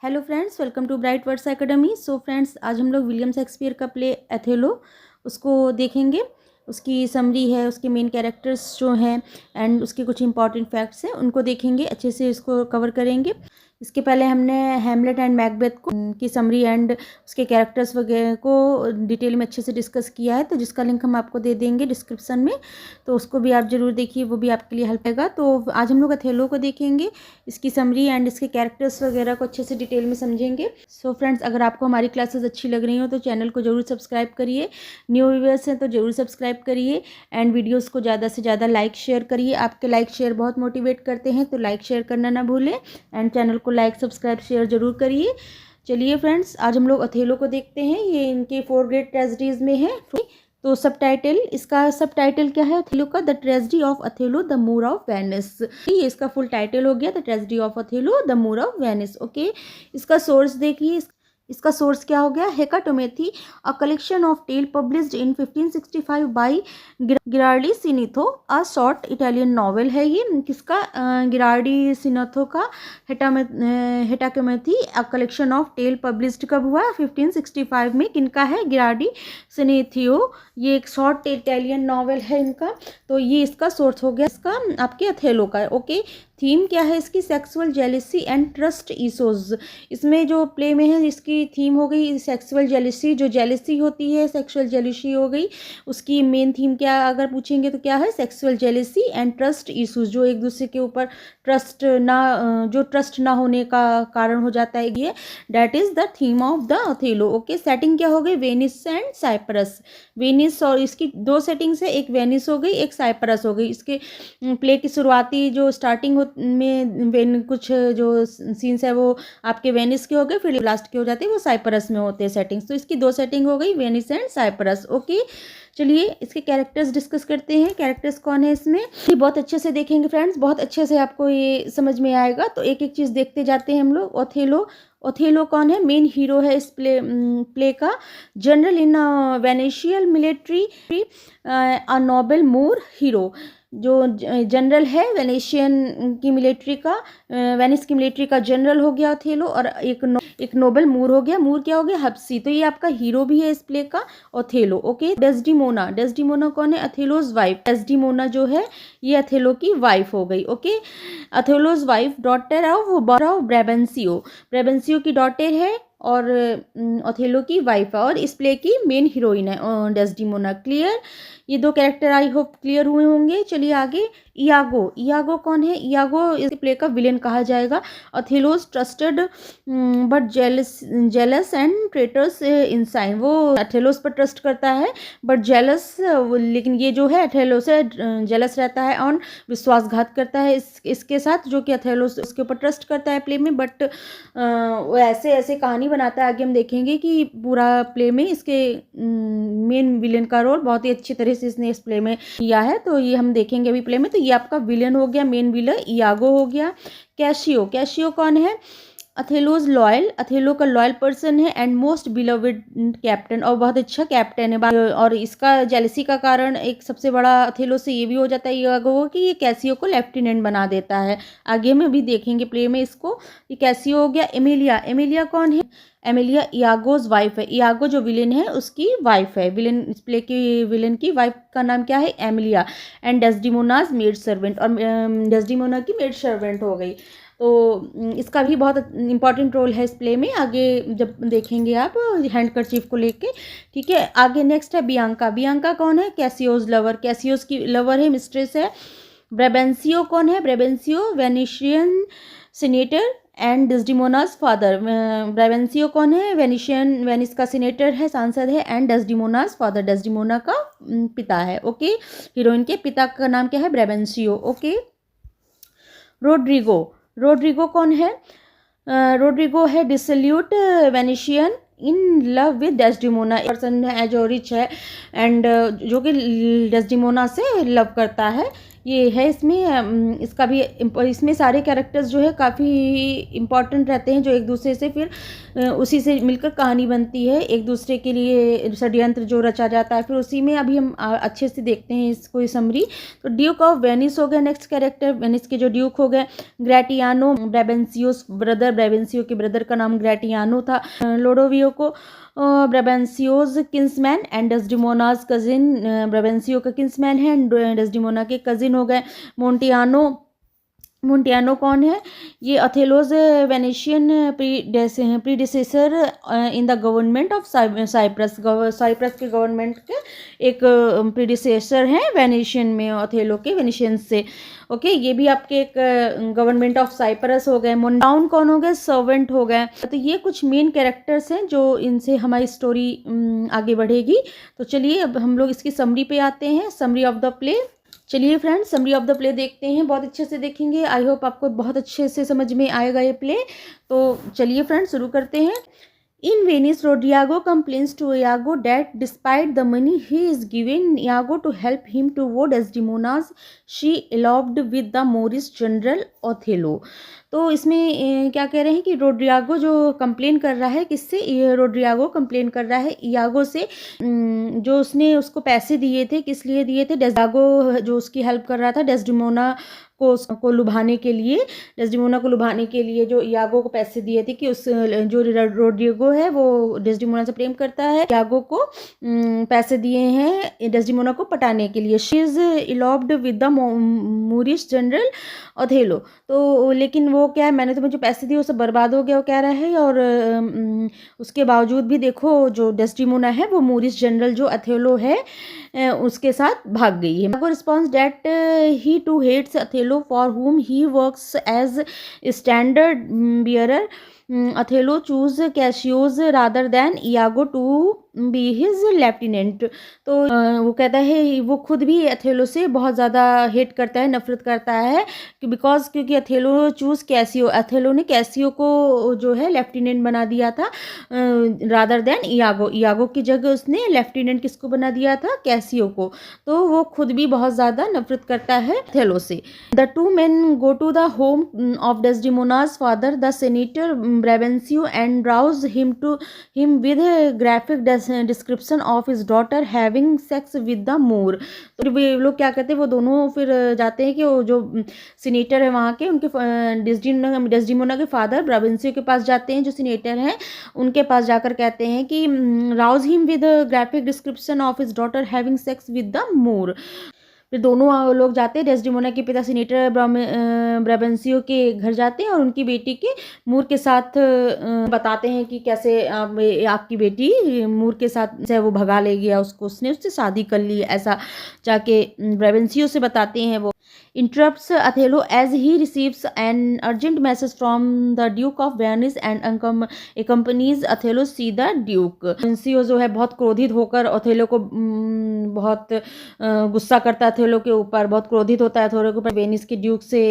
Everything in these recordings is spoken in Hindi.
Hello friends, welcome to Bright Words Academy. So friends, आज हम लोग विलियम शेक्सपियर का प्ले अथेलो उसको देखेंगे। उसकी समरी है, उसके मेन कैरेक्टर्स जो हैं एंड उसके कुछ इंपॉर्टेंट फैक्ट्स हैं उनको देखेंगे, अच्छे से इसको कवर करेंगे। इसके पहले हमने हैमलेट एंड मैकबेथ को की समरी एंड उसके कैरेक्टर्स वगैरह को डिटेल में अच्छे से डिस्कस किया है, तो जिसका लिंक हम आपको दे देंगे डिस्क्रिप्शन में, तो उसको भी आप ज़रूर देखिए, वो भी आपके लिए हेल्प होगा। तो आज हम लोग अथेलो को देखेंगे, इसकी समरी एंड इसके कैरेक्टर्स वगैरह को अच्छे से डिटेल में समझेंगे। सो फ्रेंड्स, अगर आपको हमारी क्लासेस अच्छी लग रही हो तो चैनल को जरूर सब्सक्राइब करिए, न्यू व्यूअर्स हैं तो जरूर सब्सक्राइब करिए एंड वीडियोस को ज़्यादा से ज़्यादा लाइक शेयर करिए। आपके लाइक शेयर बहुत मोटिवेट करते हैं, तो लाइक शेयर करना ना भूलें एंड चैनल को लाइक सब्सक्राइब शेयर जरूर करिए। चलिए फ्रेंड्स, आज हम लोग अथेलो को देखते हैं। ये इनके 4 ग्रेट ट्रेजेडीज में है। तो सब टाइटल, इसका सब टाइटल क्या है अथेलो का? The tragedy of Othello the Moor of Venice. ये इसका फुल टाइटल हो गया, the tragedy of Othello the Moor of Venice. Okay, इसका सोर्स देखिए, इसका सोर्स क्या हो गया? Hecatommithi, a collection of tale published in 1565 by Giraldi Cinthio, a short Italian novel है ये। किसका? गिरार्डी सिनीथो का Hecatommithi, a collection of tale published कब हुआ? 1565 में। किनका है? गिरार्डी सिनीथियो। ये एक शॉर्ट इटालियन नॉवेल है इनका, तो ये इसका सोर्स हो गया, इसका आपके अथेलो का। ओके, थीम क्या है इसकी? Sexual jealousy and trust issues. इसमें जो प्ले में है इसकी थीम हो गई सेक्सुअल जेलिसी, जो जेलिसी होती है सेक्सुअल जेलिसी हो गई। उसकी मेन थीम क्या अगर पूछेंगे तो क्या है? Sexual jealousy and trust issues, जो एक दूसरे के ऊपर ट्रस्ट ना होने का कारण हो जाता है, ये that is the theme of the Othello. Okay, setting क्या हो गई? Venice and Cyprus. वेनिस, और इसकी 2 सेटिंग्स है, एक वेनिस हो गई, एक साइप्रस हो गई। इसके प्ले की शुरुआती जो स्टार्टिंग में कुछ जो सीन्स है वो आपके वेनिस के हो गए, फिर लास्ट के हो जाते हैं वो साइप्रस में होते हैं सेटिंग्स। तो इसकी 2 सेटिंग हो गई, वेनिस एंड साइप्रस। ओके, चलिए इसके कैरेक्टर्स डिस्कस करते हैं। कैरेक्टर्स कौन है इसमें, ये बहुत अच्छे से देखेंगे फ्रेंड्स, बहुत अच्छे से आपको ये समझ में आएगा। तो एक एक चीज़ देखते जाते हैं हम लोग। ओथेलो कौन है? मेन हीरो है इस प्ले का। जनरल इन वेनेशियल military, a noble Moor hero. जो जनरल है वेनेशियन की मिलिट्री का, वेनिस की मिलिट्री का जनरल हो गया ओथेलो, और एक नोबल मूर हो गया। मूर क्या हो गया? हब्सी। तो ये आपका हीरो भी है इस प्ले का, ओथेलो। Okay, Desdemona. डेस्डिमोना कौन है? अथेलोज वाइफ। डेस्डिमोना जो है ये अथेलो की वाइफ हो गई। Okay, Othello's wife, daughter of Brabantio. Brabantio की डॉटर है और ओथेलो की वाइफ है, और इस प्ले की मेन हीरोइन है डेस्डिमोना। क्लियर? ये 2 कैरेक्टर आई होप क्लियर हुए होंगे। चलिए आगे। इयागो। इयागो कौन है? इयागो इस प्ले का विलेन कहा जाएगा। Othello's trusted but jealous and traitors ensign. वो अथेलोस पर ट्रस्ट करता है बट जेलस, लेकिन ये जो है अथेलोस से जेलस रहता है और विश्वासघात करता है इसके साथ, जो कि अथेलोस उसके ऊपर ट्रस्ट करता है प्ले में, बट वो ऐसे ऐसे कहानी बनाता है। आगे हम देखेंगे कि पूरा प्ले में इसके मेन विलेन का रोल बहुत ही अच्छी तरह से इसने इस प्ले में किया है, तो ये हम देखेंगे अभी प्ले में। तो ये आपका विलेन हो गया, मेन विलेन इयागो हो गया। कैशियो। कैशियो कौन है? अथेलोज लॉयल, अथेलो का लॉयल पर्सन है एंड मोस्ट बिलवड कैप्टन, और बहुत अच्छा कैप्टन है। और इसका जेलसी का कारण एक सबसे बड़ा अथेलो से ये भी हो जाता है इयागो कि ये कैसियो को लेफ्टिनेंट बना देता है। आगे में भी देखेंगे प्ले में इसको। ये कैसियो हो गया। एमिलिया। एमिलिया कौन है? एमिलिया इयागोज वाइफ है। इयागो जो विलेन है उसकी वाइफ है। विलेन, इस प्ले की विलेन की वाइफ का नाम क्या है? एमिलिया। एंड डेस्डिमोनाज मेड सर्वेंट, और डेस्डिमोना की मेड सर्वेंट हो गई। तो इसका भी बहुत इंपॉर्टेंट रोल है इस प्ले में, आगे जब देखेंगे आप हैंडकरचीफ को लेके। ठीक है, आगे नेक्स्ट है बियांका। बियांका कौन है? कैसियोज लवर। कैसियोज की लवर है, मिस्ट्रेस है। ब्रेबेंसियो कौन है? ब्रेबेंसियो वेनिशियन सीनेटर एंड डेस्डिमोनास फादर। ब्रेबेंसियो कौन है? वेनिस का सीनेटर है, सांसद है, एंड डेस्डिमोनास फादर, डेस्डिमोना का पिता है। ओके, हीरोइन के पिता का नाम क्या है? ब्रेबेंसियो। Okay, Rodrigo. रोड्रिगो कौन है? रोड्रिगो है dissolute Venetian in love with Desdemona. Person है जो रिच है एंड जो कि डेस्डिमोना से लव करता है। ये है इसमें इसका भी इसमें सारे कैरेक्टर्स जो है काफ़ी इम्पॉर्टेंट रहते हैं, जो एक दूसरे से फिर उसी से मिलकर कहानी बनती है, एक दूसरे के लिए षड्यंत्र जो रचा जाता है, फिर उसी में अभी हम अच्छे से देखते हैं इसको समरी। तो ड्यूक ऑफ वेनिस हो गया नेक्स्ट कैरेक्टर, वेनिस के जो ड्यूक हो गए। ग्रेटियानो ब्रेबेंसियोस ब्रदर, ब्रेबेंसियो के ब्रदर का नाम ग्रेटियानो था। लोडोवियो को ब्रेबेंसियोज किंसमैन एंड डेस्डिमोनाज कजिन, ब्रेबेंसियो का किंसमैन है एंड डेस्डिमोना के कजिन हो गए। मोन्टियानो कौन है? ये Othello's Venetian predecessor in the government of Cyprus, Cyprus के गवर्नमेंट के एक प्रीडिसेसर हैं वेनेशियन में, अथेलो के वेनेशियन से। ओके, ये भी आपके एक गवर्नमेंट ऑफ साइप्रस हो गए। मोन्टाउन कौन हो गए? सर्वेंट हो गए। तो ये कुछ मेन कैरेक्टर्स हैं जो इनसे हमारी स्टोरी आगे बढ़ेगी। तो चलिए अब हम लोग इसकी समरी पे आते हैं, समरी ऑफ द प्ले। चलिए friends, summary of the play देखते हैं, बहुत अच्छे से देखेंगे। आई होप आपको बहुत अच्छे से समझ में आएगा ये प्ले। तो चलिए फ्रेंड्स शुरू करते हैं। In Venice, Rodrigo complains to Iago that despite the money he is giving Iago to help him toward Desdemona's, she eloped with the Moorish general Othello. तो इसमें क्या कह रहे हैं कि रोड्रियागो जो कंप्लेन कर रहा है, किससे? रोड्रियागो कंप्लेन कर रहा है इयागो से, जो उसने उसको पैसे दिए थे, किस लिए दिए थे? डेस्डागो जो उसकी हेल्प कर रहा था डेस्डिमोना को लुभाने के लिए, डेस्डिमोना को लुभाने के लिए जो इयागो को पैसे दिए थे कि उस जो रोड्रिगो है वो डेस्डिमोना से प्रेम करता है, इयागो को पैसे दिए हैं डेस्डिमोना को पटाने के लिए। She is eloped with the Moorish general Othello. तो लेकिन वो क्या है, मैंने तो मुझे पैसे दिए वो सब बर्बाद हो गया, वो कह रहा है। और उसके बावजूद भी देखो जो डेस्डिमोना है वो मूरिश जनरल जो अथेलो है उसके साथ भाग गई है। Response date he too hates Othello for whom he works as standard bearer. Othello choose Cassio's rather than Iago to be his lieutenant. तो वो कहता है वो खुद भी अथेलो से बहुत ज़्यादा हेट करता है, नफरत करता है, क्योंकि अथेलो चूज कैसियो, अथेलो ने कैसियो को जो है लेफ्टिनेंट बना दिया था रादर देन इयागो। इयागो की जगह उसने लेफ्टिनेंट किसको बना दिया था? कैसियो को। तो वो खुद भी बहुत ज़्यादा नफरत करता है अथेलो से। The two men go to the home of Desdemona's father the senator Brabantio and rouse him with graphic description of his daughter having sex with the Moor. तो वे लोग क्या कहते हैं, वो दोनों फिर जाते हैं कि वो जो सीनेटर है वहाँ के, उनके डेस्डिमोना के फादर ब्रेबेंसियो के पास जाते हैं, जो सीनेटर हैं उनके पास जाकर कहते हैं कि Rouse him with graphic description of his daughter having sex with the मोर। फिर दोनों लोग जाते हैं, डेस्डिमोना के पिता सीनेटर ब्रेबेंसियो के घर जाते हैं और उनकी बेटी के मूर के साथ बताते हैं कि कैसे आपकी बेटी मूर के साथ वो भगा ले गया उसको, उसने उससे शादी कर ली, ऐसा जाके ब्रेबेंसियो से बताते हैं। वो interrupts Othello as he receives an urgent message from the Duke of Venice and accompanies Othello see the Duke. ब्रेबेंसियो जो है बहुत क्रोधित होकर ओथेलो को बहुत गुस्सा करता है, अथेलो के ऊपर बहुत क्रोधित होता है, अथेलो के ऊपर। वेनिस के ड्यूक से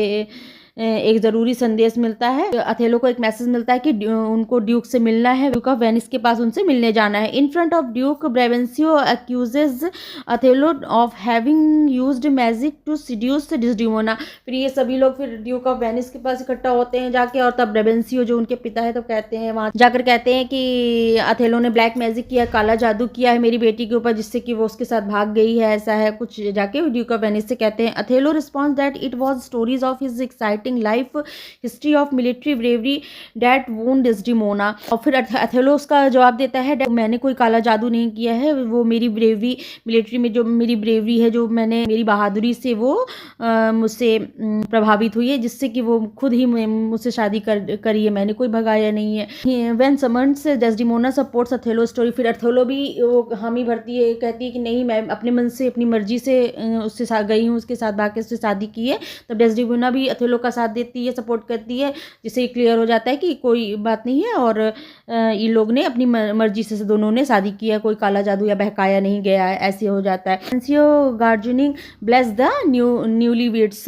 एक ज़रूरी संदेश मिलता है, अथेलो को एक मैसेज मिलता है कि उनको ड्यूक से मिलना है, ड्यूक ऑफ वेनिस के पास उनसे मिलने जाना है। In front of duke Brabantio accuses Othello of having used magic to seduce Desdemona. फिर ये सभी लोग फिर ड्यूक ऑफ वेनिस के पास इकट्ठा होते हैं जाके, और तब ब्रेबेंसियो जो उनके पिता है तो कहते हैं, वहाँ जाकर कहते हैं कि अथेलो ने ब्लैक मैजिक किया, काला जादू किया है मेरी बेटी के ऊपर, जिससे कि वो उसके साथ भाग गई है, ऐसा है कुछ जाके ड्यूक ऑफ वेनिस से कहते हैं। Othello response that it was stories of his exciting life history of military bravery that won Desdemona. और फिर अथेलो उसका जवाब देता है, मैंने कोई काला जादू नहीं किया है, वो मेरी ब्रेवरी, मिलिट्री में जो मेरी ब्रेवरी है, जो मैंने मेरी बहादुरी से वो मुझसे प्रभावित हुई है, जिससे कि वो खुद ही मुझसे शादी करी है, मैंने कोई भगाया नहीं है। When summons Desdemona supports Othello story. फिर अथेलो भी वो हामी भरती है, कहती है कि नहीं, मैं अपने मन से अपनी मर्जी से उससे गई हूँ, उसके साथ भाग के उससे शादी की है। तब डेस्डिमोना भी अथेलो का साथ देती है, सपोर्ट करती है, जिससे क्लियर हो जाता है कि कोई बात नहीं है और ये लोग ने अपनी मर्जी से दोनों ने शादी की है, कोई काला जादू या बहकाया नहीं गया है, ऐसे हो जाता है। रेबेंसियो गार्जनिंग ब्लेस द न्यूलीवेड्स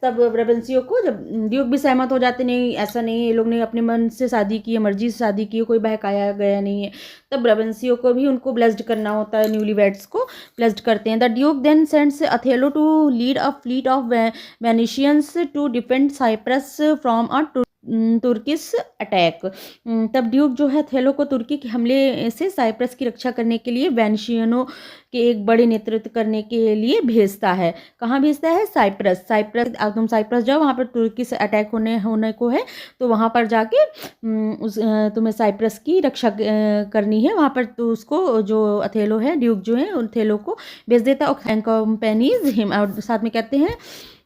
तब रेबेंसियो को जब ड्यूक भी सहमत हो जाते, नहीं ऐसा नहीं है, ये लोग ने अपने मन से शादी की है, मर्जी से शादी की है, कोई बहकाया गया नहीं है, तब रेबेंसियो को भी उनको ब्लेस्ड करना होता है, न्यूलीवेड्स को ब्लेस्ड करते हैं। The duke then sends Othello to lead a fleet of Venetians to defend Cyprus from a Turkish attack. तब ड्यूक जो है थेलो को तुर्की के हमले से साइप्रस की रक्षा करने के लिए वेनिशियनों के एक बड़े नेतृत्व करने के लिए भेजता है। कहाँ भेजता है? साइप्रस। तुम साइप्रस जाओ, वहाँ पर तुर्की से अटैक होने को है, तो वहाँ पर जाके तुम्हें साइप्रस की रक्षा करनी है। वहाँ पर तो उसको जो अथेलो है, ड्यूक जो है, उन थेलो को भेज देता है। कंपनीज हिम, और साथ में कहते हैं,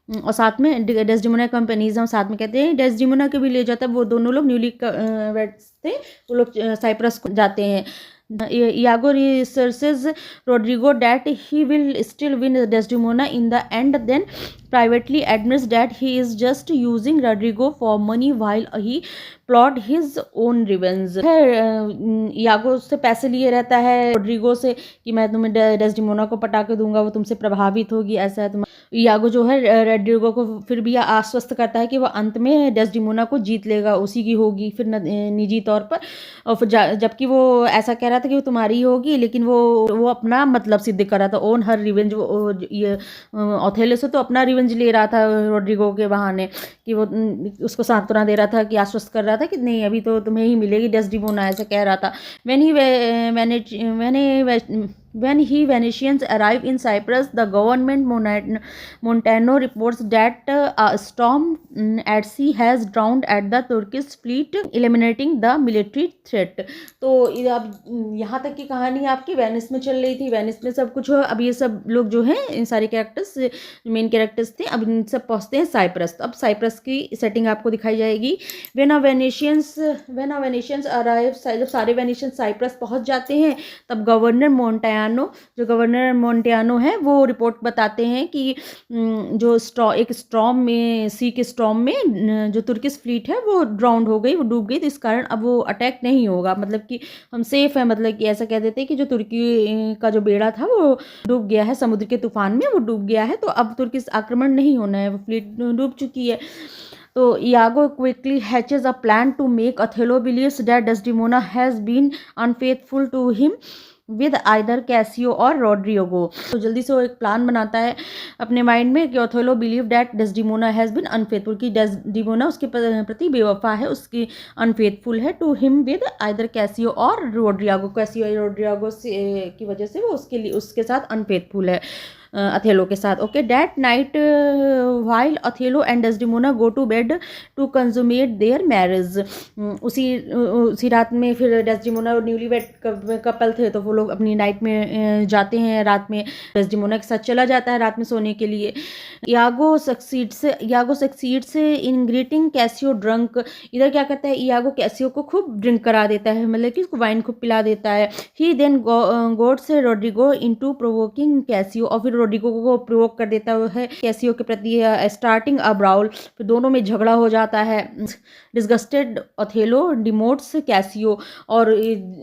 और साथ में डेस्डिमोना कंपनीज हम साथ में कहते हैं, डेस्डिमोना के भी ले जाता है। वो दोनों लोग न्यूली वेड्स थे, वो लोग साइप्रस को जाते हैं। Iago reassures Rodrigo that he will still win Desdemona in the end, then privately admits that he is just using Rodrigo for money while he plot his own revenge। यागो से पैसे लिए रहता है रोड्रिगो से कि मैं तुम्हें डेस्डिमोना को पटा के दूंगा, वो तुमसे प्रभावित होगी, ऐसा है। यागो जो है रोड्रिगो को फिर भी आश्वस्त करता है कि वह अंत में डेस्डिमोना को जीत लेगा, उसी की होगी फिर निजी तौर पर। और फिर जबकि वो ऐसा कह रहा था कि वो तुम्हारी होगी, लेकिन वो अपना मतलब सिद्ध कर रहा था, ओन हर रिवेंज। ये ओथेलो से तो अपना रिवेंज ले रहा था रोड्रिगो के बहाने, कि वो उसको सांत्वना दे रहा था, कि आश्वस्त कर रहा था कि नहीं अभी तो तुम्हें ही मिलेगी डेस्डिमोना, ऐसा कह रहा था। When he Venetians arrive in Cyprus, the government Montano reports that a storm at sea has drowned at the Turkish fleet, eliminating the military threat। तो अब यहाँ तक की कहानी आपकी वेनिस में चल रही थी, वेनिस में सब कुछ हो। अब ये सब लोग जो हैं, इन सारे कैरेक्टर्स मेन कैरेक्टर्स थे, अब इन सब पहुँचते हैं साइप्रस। अब साइप्रस की सेटिंग आपको दिखाई जाएगी। When a Venetians arrive, जब सारे वेनिशियंस साइप्रस पहुँच जाते हैं, तब गवर्नर मोन्टियानो है, वो रिपोर्ट बताते हैं कि जो एक स्टॉर्म में, सी के स्टॉर्म में जो तुर्किश फ्लीट है वो ड्राउंड हो गई, वो डूब गई, तो इस कारण अब वो अटैक नहीं होगा, मतलब कि हम सेफ है। मतलब कि ऐसा कह देते हैं कि जो तुर्की का जो बेड़ा था वो डूब गया है, समुद्र के तूफान में वो डूब गया है, तो अब तुर्किश आक्रमण नहीं होना है, वो फ्लीट डूब चुकी है। तो Iago quickly hatches a plan to make Othello believes that Desdemona has been unfaithful to him with either Cassio और Rodrigo। तो जल्दी से वो एक प्लान बनाता है अपने माइंड में कि Othello believe that Desdemona has been unfaithful, कि Desdemona उसके प्रति बेवफा है, उसकी unfaithful है to him with either Cassio और Rodrigo। Cassio और Rodrigo की वजह से वो उसके साथ unfaithful है, अथेलो के साथ। Okay, that night while Othello and Desdemona go to bed to consummate their marriage. उसी रात में फिर डेस्डिमोना और न्यूली वेड कपल थे, तो वो लोग अपनी नाइट में जाते हैं, रात में डेस्डिमोना के साथ चला जाता है रात में सोने के लिए। Iago succeeds in getting Cassio drunk. इधर क्या करता है, यागो कैसियो को खूब ड्रिंक करा देता है, मतलब कि उसको वाइन खूब पिला देता है। He then goads Roderigo into provoking Cassio, और फिर रोड्रिगो को प्रोवोक कर देता है कैसियो के प्रति, स्टार्टिंग अ ब्राउल, फिर दोनों में झगड़ा हो जाता है। डिस्गस्टेड अथेलो डिमोट्स कैसियो, और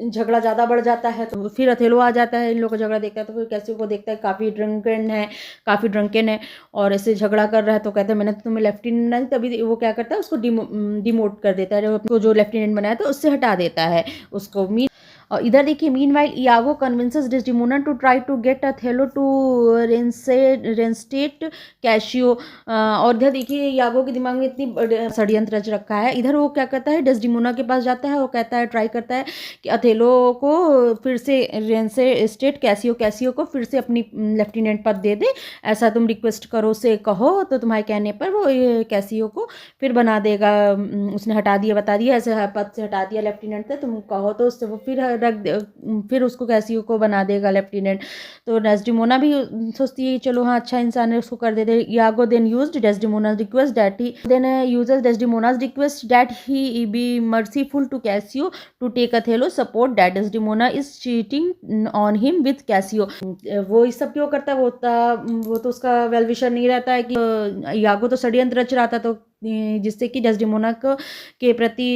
झगड़ा ज़्यादा बढ़ जाता है, तो फिर अथेलो आ जाता है, इन लोगों का झगड़ा देखता है, तो फिर कैसियो को देखता है काफ़ी ड्रंकन है और ऐसे झगड़ा कर रहा है, तो कहता है मैंने तो तुम्हें लेफ्टिनेंट बनाया, तभी वो क्या करता है, उसको डिमोट कर देता है, जो लेफ्टिनेंट बनाया था उससे हटा देता है उसको। और इधर देखिए, meanwhile Iago convinces Desdemona to try to get Othello to reinstate Cassio. और इधर देखिए इयागो के दिमाग में इतनी षड्यंत्र रच रखा है। इधर वो क्या करता है, डेस्डिमोना के पास जाता है, वो कहता है, ट्राई करता है कि अथेलो को फिर से रेंस्टेट कैसियो को फिर से अपनी लेफ्टिनेंट पद दे दे, ऐसा तुम रिक्वेस्ट करो, से कहो, तो तुम्हारे कहने पर वो कैसियो को फिर बना देगा। उसने हटा दिया, बता दिया, ऐसे पद से हटा दिया लेफ्टिनेंट से, तुम कहो तो उससे वो फिर फिर उसको कैसियो को बना देगा लेफ्टिनेंट। तो डेस्डेमोना भी सोचती है चलो हाँ अच्छा इंसान है, उसको कर देते। Iago then used Desdemona's request that he then uses Desdemona's request that he be merciful to Cassio to take Othello support that Desdemona is cheating on him with Cassio. वो इस सब क्यों करता है, वो तो उसका वेल विशर नहीं रहता है कि यागो तो षड्यंत्र रच रहा था, तो जिससे कि डेस्डेमोना के प्रति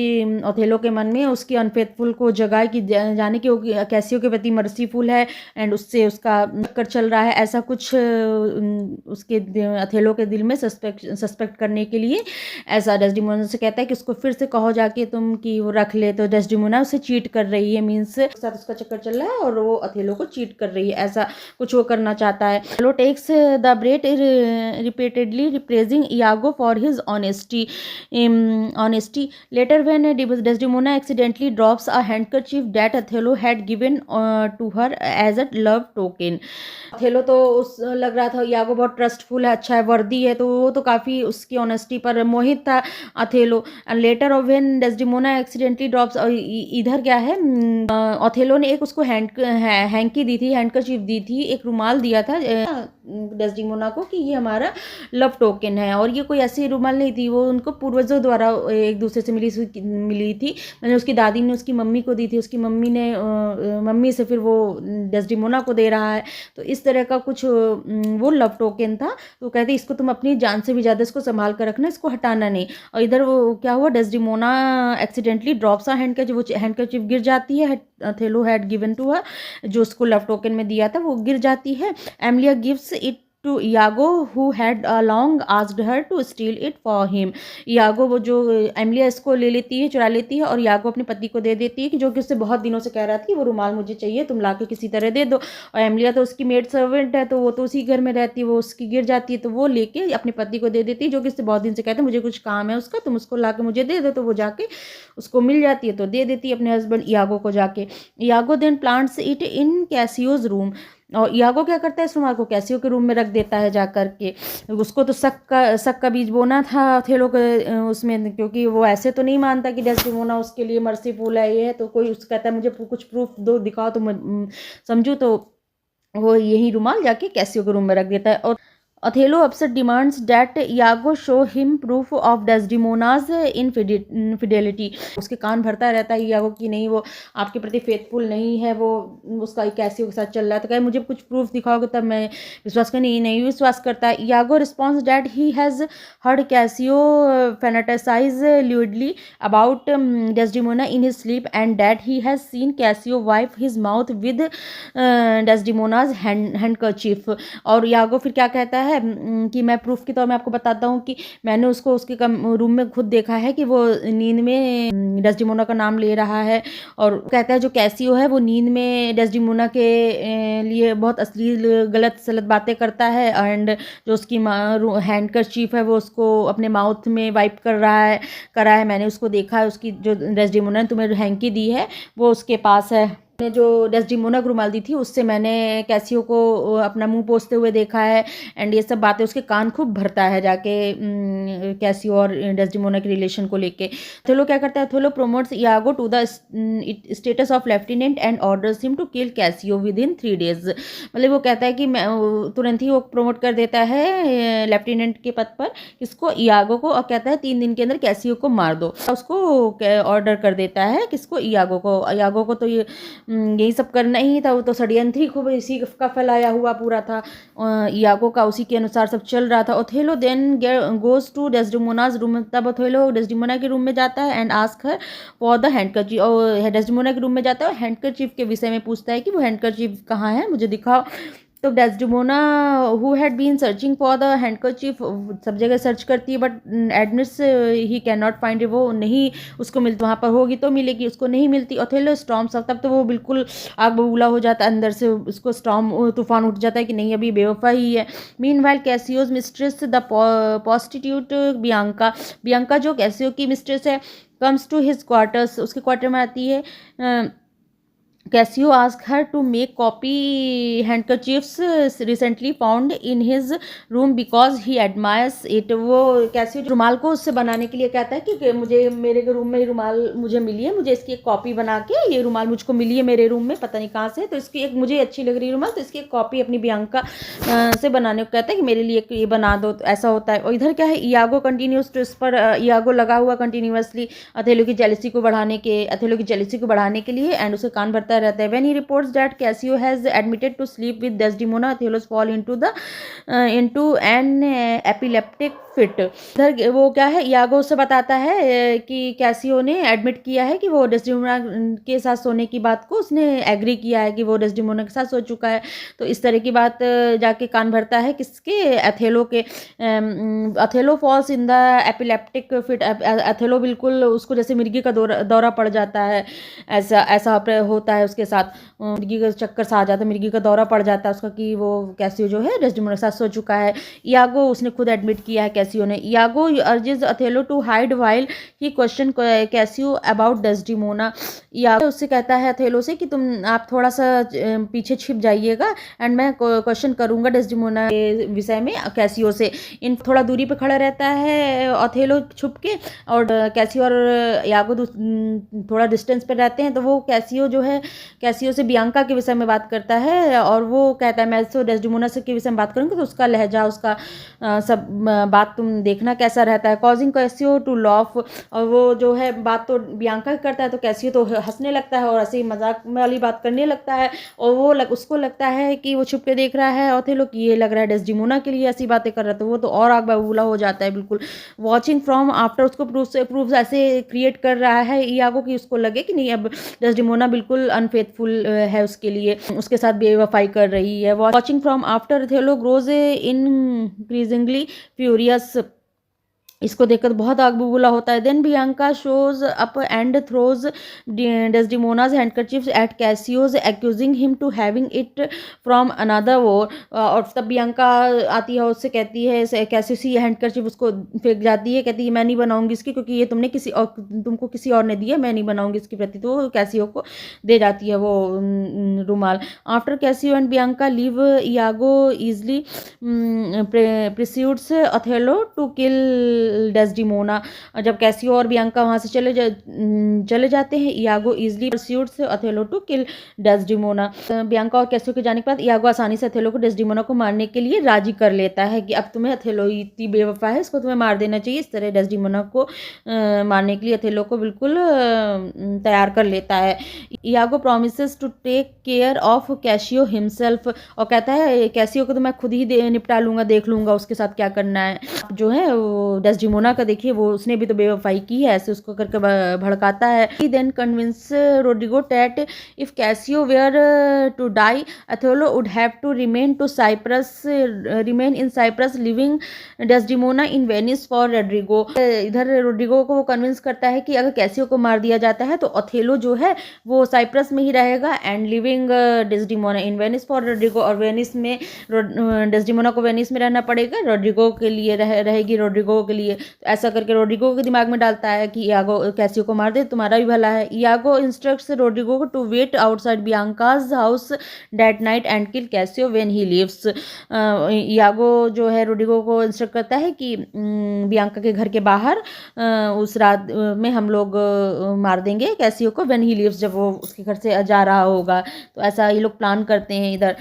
ओथेलो के मन में उसकी अनफेथफुल को जगाए कि जाने कि वो कैसियो के प्रति मर्सीफुल है एंड उससे उसका चक्कर चल रहा है, ऐसा कुछ उसके ओथेलो के दिल में सस्पेक्ट करने के लिए ऐसा डेस्डेमोना से कहता है कि उसको फिर से कहो जाके तुम कि वो रख ले। तो डेस्डेमोना उसे चीट कर रही है, मीन्स साथ उसका चक्कर चल रहा है और वो ओथेलो को चीट कर रही है, ऐसा कुछ वो करना चाहता है। Othello takes the bait repeatedly praising Iago for his honesty. Later, when Desdemona accidentally drops a handkerchief that Othello had given to her as a love token. Othello तो उस लग रहा था यागो बहुत ट्रस्टफुल है, अच्छा है, वर्दी है, तो वो तो काफ़ी उसकी ऑनेस्टी पर मोहित था Othello. Later of when Desdemona accidentally drops, इधर क्या है, ओथेलो ने एक उसको हैंकी दी थी, हैंडकरचीफ दी थी, एक रुमाल दिया था डेस्डेमोना को कि ये हमारा लव टोकन है, और ये कोई ऐसी रुमाल नहीं थी, वो उनको पूर्वजों द्वारा एक दूसरे से मिली थी। मैंने उसकी दादी ने उसकी मम्मी को दी थी, उसकी मम्मी ने मम्मी से फिर वो डेस्डेमोना को दे रहा है, तो इस तरह का कुछ वो लव टोकन था। तो कहते इसको तुम अपनी जान से भी ज़्यादा इसको संभाल कर रखना, इसको हटाना नहीं। और इधर वो क्या हुआ, Desdemona accidentally drops a handkerchief, वो हैंडकरचीफ गिर जाती है, Othello had given to her, जो उसको लव टोकन में दिया था वो गिर जाती है। Emilia gives it to Iago who had long asked her to steal it for him. Iago, वो जो एमिलिया इसको ले लेती है, चुरा लेती है, और यागो अपने पति को दे देती है कि जो कि उससे बहुत दिनों से कह रहा था वो रुमाल मुझे चाहिए, तुम लाके किसी तरह दे दो। और एमिलिया तो उसकी मेड सर्वेंट है, तो वो तो उसी घर में रहती है, वो उसकी गिर जाती है, तो वो लेके अपने पति को दे देती है, जो कि उससे बहुत दिन से कहते हैं मुझे कुछ काम है उसका, तुम उसको लाके मुझे दे दो। तो वो जाके उसको मिल जाती है, तो दे देती है अपने हस्बैंड यागो को जाके। Iago then plants it in Cassio's room, और यागो क्या करता है, इस रुमाल को कैसियो के रूम में रख देता है जा कर के। उसको तो शक का बीज बोना था ओथेलो के उसमें, क्योंकि वो ऐसे तो नहीं मानता कि डेस्डेमोना उसके लिए मर्सीफुल है, ये है, तो कोई उसका कहता है मुझे कुछ प्रूफ दो, दिखाओ तो मैं समझूँ, तो वो यही रुमाल जाके कैसियो के रूम में रख देता है। और Othello upset demands that Iago show him proof of Desdemona's infidelity. उसके कान भरता रहता है यागो कि नहीं वो आपके प्रति फेथफुल नहीं है, वो उसका कैसियो के साथ चल रहा है, तो कहे मुझे कुछ प्रूफ दिखाओगे तब मैं विश्वास कर, नहीं विश्वास करता है। Iago responds that he has heard Cassio fantasize lewdly about Desdemona in his sleep and that he has seen Cassio wipe his mouth with Desdemona's handkerchief. और यागो फिर क्या कहता है कि मैं प्रूफ के तौर में आपको बताता हूँ कि मैंने उसको उसके रूम में खुद देखा है कि वो नींद में डेस्डेमोना का नाम ले रहा है, और कहता है जो कैसियो है वो नींद में डेस्डेमोना के लिए बहुत अश्लील गलत सलत बातें करता है, एंड जो उसकी हैंडकरचीफ है वो उसको अपने माउथ में वाइप करा है, मैंने उसको देखा है, उसकी जो डेस्डेमोना ने तुम्हें हैंकी दी है वो उसके पास है। मैंने जो डेस्डेमोना को रुमाल दी थी उससे मैंने कैसियो को अपना मुंह पोंछते हुए देखा है, एंड ये सब बातें उसके कान खूब भरता है जाके कैसियो और डेस्डेमोना के रिलेशन को लेके। ओथेलो क्या करता है, Othello promotes Iago to the status of lieutenant and orders him to kill Cassio within 3 days। मतलब वो कहता है कि मैं तुरंत ही वो प्रमोट कर देता है लेफ्टिनेंट के पद पर किसको, यागो को, और कहता है 3 दिन के अंदर कैसियो को मार दो। उसको ऑर्डर कर देता है किसको, यागो को। यागो को तो ये यही सब करना ही था, वो तो षड्यंत्री खूब इसी का फैलाया हुआ पूरा था यागो का, उसी के अनुसार सब चल रहा था। Othello then goes to Desdemona's room, तब ओथेलो डेस्डेमोना के रूम में जाता है and ask her for the handkerchief, और डेस्डेमोना के रूम में जाता है और हैंडकरचीफ के विषय में पूछता है कि वो हैंडकरचीफ कहाँ है, मुझे दिखाओ। तो Desdemona who had been searching for the handkerchief, सब जगह सर्च करती है but admits he cannot find, वो नहीं उसको मिलती, वहाँ पर होगी तो मिलेगी, उसको नहीं मिलती। ओथेलो स्टॉर्म्स अप, तब तो वो बिल्कुल आग बबूला हो जाता है अंदर से, उसको स्टॉर्म तूफान उठ जाता है कि नहीं अभी बेवफा ही है। Meanwhile Cassio's mistress the prostitute Bianca जो कैसियो की मिस्ट्रेस है, कम्स टू हिज क्वार्टर्स, उसके क्वार्टर में आती है Cassio asked her to make copy handkerchiefs recently found in his room because he admires it. वो कैसियो रुमाल को उससे बनाने के लिए कहता है कि मुझे मेरे रूम में रुमाल मुझे मिली है, मुझे इसकी एक कॉपी बना के, ये रुमाल मुझको मिली है मेरे रूम में, पता नहीं कहाँ से, तो इसकी एक मुझे अच्छी लग रही है रुमाल, तो इसकी एक कॉपी अपनी बियांका से बनाने को कहता है कि मेरे लिए ये बना दो, तो ऐसा होता है। और इधर क्या है, इयागो कंटिन्यूस टू, इस पर इयागो लगा हुआ कंटिन्यूसली अथेलो की जेलिसी को बढ़ाने के लिए, एंड उसे कान भरता रहता है। When he reports that Cassio has admitted to sleep with Desdemona, Othello's fall into an epileptic fit. इधर वो क्या है, यागो उससे बताता है कि कैसियो ने एडमिट किया है कि वो डेस्डिमोना के साथ सोने की बात को उसने एग्री किया है कि वो डेस्डिमोना के साथ सो चुका है। तो इस तरह की बात जाके कान भरता है किसके, अथेलो के। Othello falls in the epileptic fit, Othello बिल्कुल उसको जैसे मिर्गी का दौरा पड़ जाता है, ऐसा ऐसा होता है उसके साथ, मिर्गी का चक्कर सा आ जाता है, मिर्गी का दौरा पड़ जाता है उसका कि वो कैसियो जो है डेस्डिमोना के साथ सो चुका है। यागो उसने खुद एडमिट किया है कैसियो ने। Iago urges Othello to hide while he question Cassio about Desdemona. Iago उससे कहता है अथेलो से कि तुम आप थोड़ा सा पीछे छिप जाइएगा एंड मैं क्वेश्चन करूंगा डेस्डिमोना के विषय में कैसियो से। इन थोड़ा दूरी पे खड़ा रहता है अथेलो छुप के, और कैसियो और यागो थोड़ा डिस्टेंस पे रहते हैं। तो वो कैसियो जो है, कैसियो से बियांका के विषय में बात करता है, और वो कहता है मैं तो डेस्डिमोना से के विषय में बात करूँगी, तो उसका लहजा, उसका सब बात तुम देखना कैसा रहता है। कॉजिंग कैसियो टू लॉफ, और वो जो है बात तो बियांका करता है, तो कैसियो तो हंसने लगता है और ऐसे मजाक वाली बात करने लगता है, और वो उसको लगता है कि वो छुप के देख रहा है अथेलो कि ये लग रहा है डेस्डिमोना के लिए ऐसी बातें कर रहा है, तो वो तो और आग बबूला हो जाता है बिल्कुल। वॉचिंग फ्रॉम आफ्टर, उसको प्रूफ ऐसे क्रिएट कर रहा है यागो कि उसको लगे कि नहीं अब डेस्डिमोना बिल्कुल अनफेथफुल है उसके लिए, उसके साथ बेवफाई कर रही है। Watching from after Othello grows increasingly furious, इसको देखकर बहुत आग बबूला होता है। Then Bianca shows up and throws Desdemona's handkerchiefs at Cassio's accusing him to having it from another whore. और तब बियांका आती है, उससे कहती है, कैसियो सी हैंडकरचीफ उसको फेंक जाती है, कहती है मैं नहीं बनाऊंगी इसकी, क्योंकि ये तुमने किसी और, तुमको किसी और ने दिया, मैं नहीं बनाऊंगी इसकी प्रति, तो कैसियो को दे जाती है वो रुमाल। After Cassio and Bianca leave, Iago easily persuades Othello to kill Desdemona. जब कैसियो और बियांका वहां से चले जाते हैं, Iago easily persuades Othello to kill Desdemona. Bianca और कैसियो के जाने के बाद यागो आसानी से अथेलो को डेस्डिमोना को मारने के लिए राजी कर लेता है कि अब तुम्हें, अथेलो इतनी बेवफा है, इसको तुम्हें मार देना चाहिए। इस तरह डेस्डिमोना को मारने के लिए अथेलो को बिल्कुल तैयार कर लेता है। Iago promises to take care of Cassio himself, और कहता है कैसियो को तो मैं खुद ही निपटा लूंगा, देख लूंगा उसके साथ क्या करना है। जो है वो डेस्डिमोना का देखिए, वो उसने भी तो बेवफाई की है, ऐसे उसको करके भड़काता है। He then convince Roderigo that if Cassio were to die, Othello would have to remain in Cyprus leaving Desdemona in Venice for Roderigo. इधर रोड्रिगो को वो कन्विंस करता है कि अगर कैसियो को मार दिया जाता है तो अथेलो जो है वो साइप्रस में ही रहेगा, and leaving Desdemona in Venice for Roderigo, और वेनिस में डेस्डिमोना को वेनिस में रहना पड़ेगा, रोड्रिगो के लिए रहेगी रोड्रिगो के लिए। तो ऐसा करके रोड्रिगो के दिमाग में डालता है कि यागो कैसियो को मार दे, तुम्हारा भी भला है। Iago instructs Roderigo to wait outside Bianca's house that night and kill Cassio when he leaves. Iago जो है रोड्रिगो को इंस्ट्रक्ट करता है कि बियांका के घर के बाहर उस रात में हम लोग मार देंगे कैसियो को, व्हेन ही लीव्स, जब वो उसके घर से जा रहा होगा। तो ऐसा ये लोग प्लान करते हैं इधर।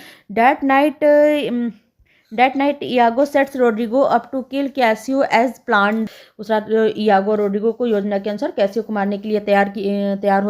That night, Iago sets Rodrigo up to kill Cassio as planned. उस रात Iago रोड्रिगो को योजना के अनुसार कैसियो को मारने के लिए तैयार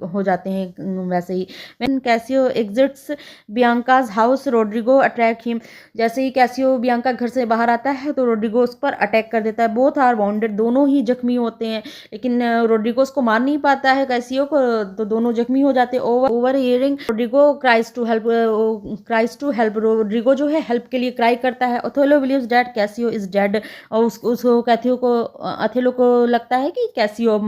हो जाते हैं वैसे ही। When Cassio exits Bianca's house, Rodrigo attack him. जैसे ही कैसियो बियांका घर से बाहर आता है तो रोड्रिगो उस पर अटैक कर देता है। बोथ आर वाउंडेड, दोनों ही जख्मी होते हैं, लेकिन रोड्रिगो उसको मार नहीं पाता है कैसियो को, तो दोनों जख्मी हो जाते हैं। Overhearing Roderigo cries to help, Roderigo जो है हेल्प के लिए क्राई करता है। Othello believes that Cassio is dead, और उसको अथेलो को लगता है कि कैसियो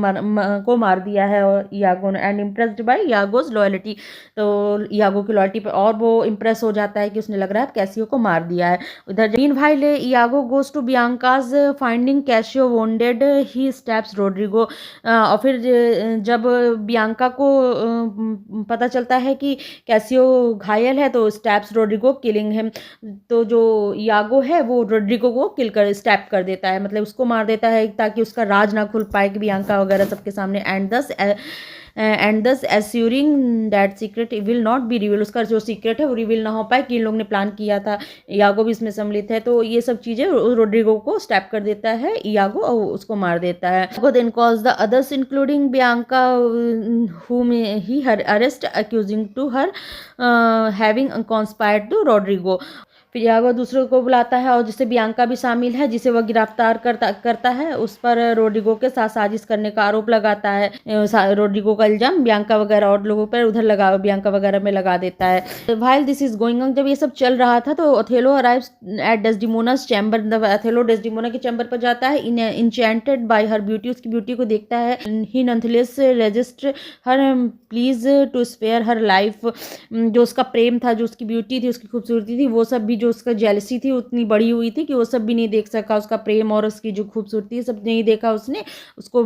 को मार दिया है और यागो एंड इम्प्रेस्ड बाय यागोज लॉयल्टी। तो यागो की लॉयल्टी पर और वो इम्प्रेस हो जाता है कि उसने लग रहा है कैसियो को मार दिया है। उधर meanwhile Iago goes to Bianca's finding Cassio wounded he stabs Roderigo. और फिर जब बियांका को पता चलता है कि कैसियो घायल है तो स्टैप्स रोड्रिगो किलिंग हिम। तो जो यागो है वो रोड्रिगो को किल कर स्टैप कर देता है, मतलब उसको मार देता है ताकि उसका राज ना खुल पाए कि बियांका वगैरह सबके सामने। And thus assuring that secret will not be reveal, उसका जो सीक्रेट है वो रिवील ना हो पाए कि इन लोग ने प्लान किया था। यागो भी इसमें सम्मिलित है। तो ये सब चीज़ें रोड्रिगो को स्टैप कर देता है यागो और उसको मार देता है। Iago then calls the others including Bianca whom he had arrest accusing to her having conspired to Rodrigo। फिर यागो दूसरों को बुलाता है और जिससे बियांका भी शामिल है, जिसे वह गिरफ्तार करता है। उस पर रोड्रिगो के साथ साजिश करने का आरोप लगाता है। रोड्रिगो का इल्जाम बियांका वगैरह और लोगों पर उधर बियांका वगैरह में लगा देता है। While this is going on, जब ये सब चल रहा था तो Othello arrives at Desdemona's chamber. Othello Desdemona के चैम्बर पर जाता है। इंचेंटेड बाय हर ब्यूटी, उसकी ब्यूटी को देखता है। He nonetheless resist her pleas to spare her life. जो उसका प्रेम था, जो उसकी ब्यूटी थी, उसकी खूबसूरती थी, वो सब भी, जो उसका जेलसी थी उतनी बड़ी हुई थी कि वो सब भी नहीं देख सका। उसका प्रेम और उसकी जो खूबसूरती है सब नहीं देखा उसने। उसको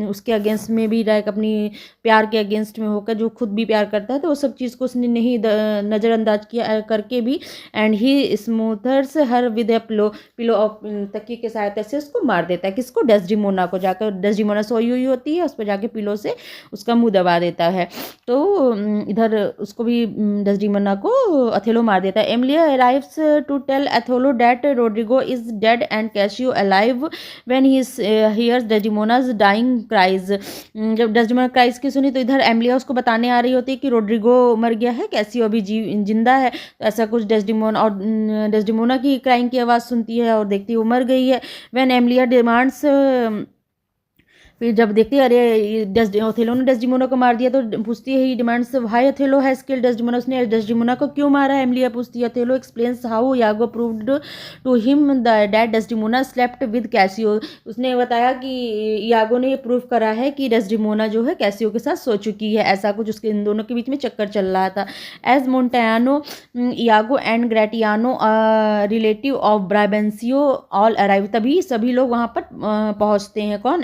उसके अगेंस्ट में भी लाइक अपनी प्यार के अगेंस्ट में होकर जो खुद भी प्यार करता है तो वो सब चीज़ को उसने नहीं नज़रअंदाज किया करके भी। And he smothers her with a pillow of, तकिए के सहायता से उसको मार देता है। किसको? डेस्डिमोना को। जाकर डेस्डिमोना सोई हुई होती है, उस पर जाके पिलो से उसका मुंह दबा देता है। तो इधर उसको भी डेस्डिमोना को अथेलो मार देता है। Emilia arrives to tell Othello that Rodrigo is dead and Cassio alive when he hears Desdemona's dying cries। जब डेस्डिमोना क्राइस की सुनी तो इधर एमिलिया उसको बताने आ रही होती है कि रोड्रिगो मर गया है, कैसियो अभी जिंदा है। तो ऐसा कुछ डेस्डिमोना की क्राइंग की आवाज़ सुनती है और देखती है वो मर गई है। व्हेन एमिलिया डिमांड्स, फिर जब देखती है अरे ओथेलो ने डेस्डिमोना को मार दिया तो पूछती है, he demands why Othello has killed Desdemona, उसने डेस्डिमोना को क्यों मारा है? एमिलिया पूछती है। Othello explains how Iago proved to him that Desdemona slept with Cassio, उसने बताया कि यागो ने ये प्रूव करा है कि डेस्डिमोना जो है कैसियो के साथ सो चुकी है। ऐसा कुछ उसके इन दोनों के बीच में चक्कर चल रहा था। As Montano Iago and Gratiano relative of Brabantio all arrive, तभी सभी लोग वहाँ पर पहुँचते हैं। कौन?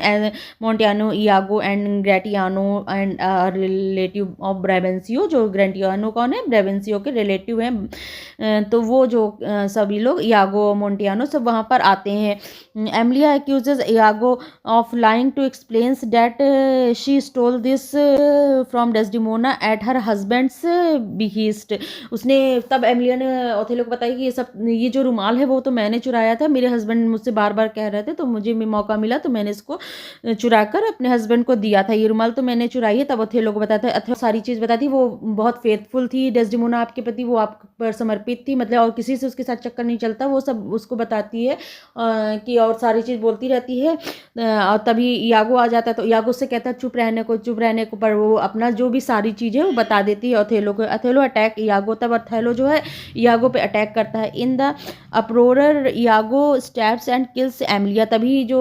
Montano, Iago and Gratiano and relative of Brabantio. जो ग्रेटियानो कौन है? ब्राबेंसियो के रिलेटिव हैं। तो वो जो सभी लोग यागो मोन्टियानो सब वहाँ पर आते हैं। Emilia accuses Iago of lying to explains that she stole this from Desdemona at her husband's behest. उसने तब एमिलिया ने ओथेलो को बताया कि ये जो रुमाल है वो तो मैंने चुराया था, मेरे हस्बैंड मुझसे बार बार कह रहे थे तो मुझे मौका मिला तो मैंने इसको चुराकर अपने हस्बैंड को दिया था। ये रुमाल तो मैंने चुराई है। तब ओथेलो को बताता है, ओथेलो सारी चीज़ बताती। वो बहुत फेथफुल थी डेस्डिमोना आपके प्रति, वो आप पर समर्पित थी, मतलब और किसी से उसके साथ चक्कर नहीं चलता, वो सब उसको बताती है कि और सारी चीज़ बोलती रहती है। और तभी यागो आ जाता है तो यागो से कहता है चुप रहने को, पर वो अपना जो भी सारी चीज़ है वो बता देती है ओथेलो को। ओथेलो अटैक यागो, तब ओथेलो जो है यागो पे अटैक करता है। In the uproar Iago stabs and kills Emilia, तभी जो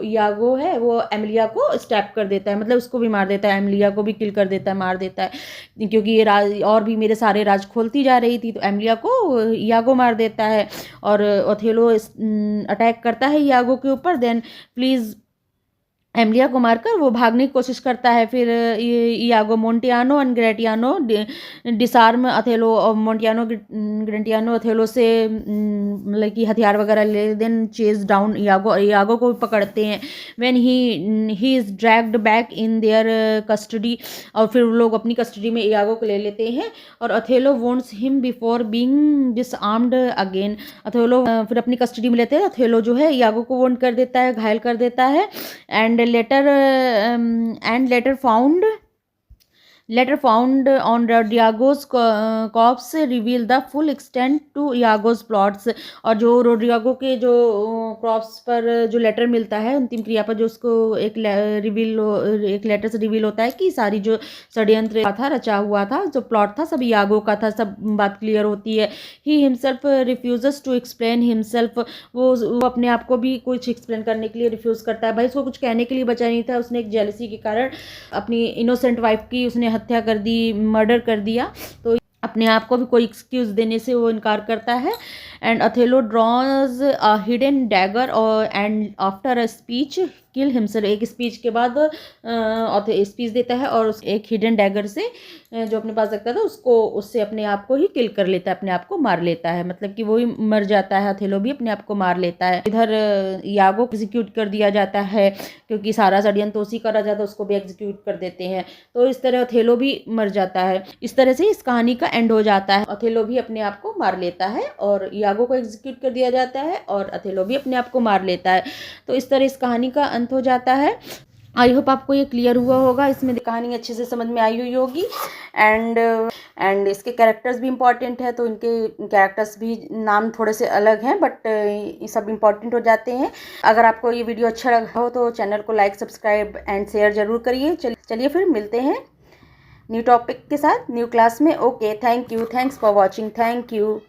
यागो है वो एमिलिया को स्टैप कर देता है, मतलब उसको भी मार देता है, एमिलिया को भी किल कर देता है, मार देता है। क्योंकि ये राज और भी मेरे सारे राज खोलती जा रही थी तो एमिलिया को यागो मार देता है। और ओथेलो अटैक करता है यागो के ऊपर। देन प्लीज़ एमिलिया को मारकर वो भागने की कोशिश करता है। फिर यागो मोन्टियानो एंड ग्रेटियानो डिसार्म अथेलो, और मोन्टियानो ग्रेटियानो अथेलो से मतलब कि हथियार वगैरह ले, देन चेज डाउन यागो को पकड़ते हैं। When he is dragged back in their custody, और फिर वो लोग अपनी कस्टडी में यागो को ले लेते हैं। और Othello wounds him before being disarmed again, Othello फिर अपनी कस्टडी में लेते हैं। अथेलो जो है यागो को वॉन्ट कर देता है, घायल कर देता है। And letter found letter found on Roderigo's corpse reveal the full extent to Iago's plots. और जो रोड्रिगो के जो क्रॉप्स पर जो लेटर मिलता है अंतिम क्रिया पर, जो उसको एक लेटर से रिवील होता है कि सारी जो षड्यंत्र था, रचा हुआ था, जो प्लॉट था, सब यागो का था, सब बात क्लियर होती है। He himself refuses to explain himself, वो अपने आप को भी कुछ एक्सप्लेन करने के लिए रिफ्यूज़ करता है। भाई उसको कुछ कहने के लिए बचा नहीं था, उसने एक जेलसी के कारण अपनी इनोसेंट वाइफ की उसने हत्या कर दी, मर्डर कर दिया। तो अपने आप को भी कोई एक्सक्यूज़ देने से वो इनकार करता है। And Othello draws a hidden dagger और and after a speech kill himself. एक स्पीच के बाद स्पीच देता है और उस एक हिडन डैगर से जो अपने पास रखता था उससे अपने आप को ही किल कर लेता है, अपने आप को मार लेता है, मतलब कि वो ही मर जाता है, अथेलो भी अपने आप को मार लेता है। इधर यागो एग्जीक्यूट कर दिया जाता है, क्योंकि सारा षड्यंत्र तो उसी का रचा था, उसको भी एग्जीक्यूट कर देते हैं। तो इस तरह अथेलो भी मर जाता है। इस तरह से इस कहानी का एंड हो जाता है। अथेलो भी अपने आप को मार लेता है और यागो को एग्जीक्यूट कर दिया जाता है और अथेलो भी अपने आप को मार लेता है। तो इस तरह इस कहानी का अंत हो जाता है। आई होप आपको ये क्लियर हुआ होगा, इसमें कहानी अच्छे से समझ में आई हुई होगी। एंड इसके कैरेक्टर्स भी इम्पॉर्टेंट है, तो इनके कैरेक्टर्स भी नाम थोड़े से अलग हैं, बट ये सब इम्पॉर्टेंट हो जाते हैं। अगर आपको ये वीडियो अच्छा लगा हो तो चैनल को लाइक, सब्सक्राइब एंड शेयर जरूर करिए। चलिए फिर मिलते हैं न्यू टॉपिक के साथ न्यू क्लास में। Okay, thank you, thanks for watching, thank you.